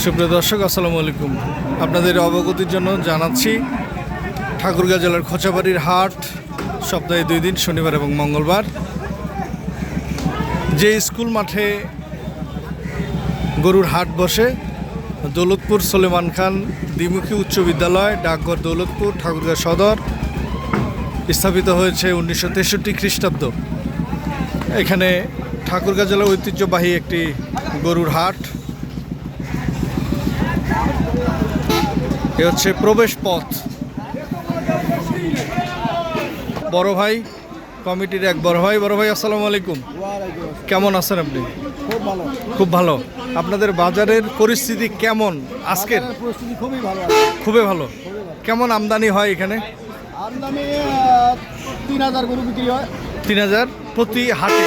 সুপ্রিয় দর্শক, আসসালামু আলাইকুম। আপনাদের অবগতির জন্য জানাচ্ছি, ঠাকুরগাঁও জেলার খোঁচাবাড়ির হাট সপ্তাহে 2 দিন, শনিবার এবং মঙ্গলবার। যে স্কুল মাঠে গরুর হাট বসে, দৌলতপুর সলেমান খান দ্বিমুখী উচ্চ বিদ্যালয়, ডাকঘর দৌলতপুর, ঠাকুরগাঁও সদর, স্থাপিত হয়েছে 1963 খ্রিস্টাব্দ। এখানে ঠাকুরগাঁও জেলার ঐতিহ্যবাহী একটি গরুর হাট। এ হচ্ছে প্রবেশ পথ। বড় ভাই, কমিটির এক বড় ভাই, আসসালামু আলাইকুম। কেমন আছেন আপনি? খুব ভালো। আপনাদের বাজারের পরিস্থিতি কেমন আজকের? পরিস্থিতি খুবই ভালো। কেমন আমদানি হয় এখানে? আমদানি 3000 গরু বিক্রি হয়। 3000 প্রতি হাটে?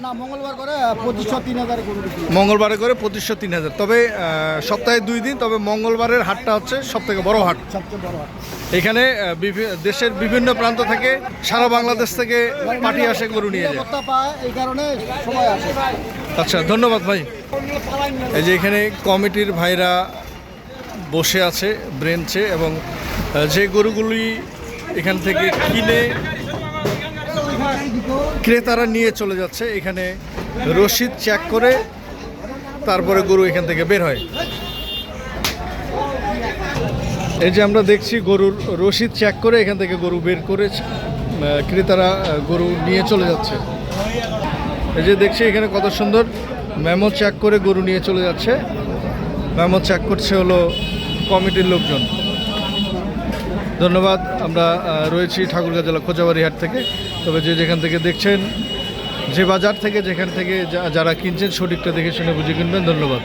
না, মঙ্গলবার করে 2500-3000 গরু বিক্রি হয়। মঙ্গলবারে করে 2500-3000। তবে সপ্তাহে 2 দিন, তবে মঙ্গলবারের হাটটা হচ্ছে সবথেকে বড় হাট। সবচেয়ে বড় হাট। এখানে দেশের বিভিন্ন প্রান্ত থেকে, সারা বাংলাদেশ থেকে পার্টি আসে গরু নিয়ে যায়। নিরাপত্তা পায়, এই কারণে সবাই আসে। আচ্ছা, ধন্যবাদ ভাই। এই যে এখানে কমিটির ভাইরা বসে আছে ব্রেঞ্চে, এবং যে গরুগুলি এখান থেকে কিনে ক্রেতারা নিয়ে চলে যাচ্ছে, এখানে রসিদ চেক করে তারপরে গরু এখান থেকে বের হয়। এই যে আমরা দেখছি, গরুর রসিদ চেক করে এখান থেকে গরু বের করে ক্রেতারা গরু নিয়ে চলে যাচ্ছে। এই যে দেখছি এখানে কত সুন্দর মেমো চেক করে গরু নিয়ে চলে যাচ্ছে। মেমো চেক করছে হলো কমিটির লোকজন। ধন্যবাদ। আমরা রয়েছি ঠাকুরগাঁও জেলা খোঁচাবাড়ি হাট থেকে। তবে যেখান থেকে দেখছেন, যে বাজার থেকে, যেখান থেকে যারা কিনছেন, সঠিকটা দেখে শুনে বুঝে কিনবেন। ধন্যবাদ।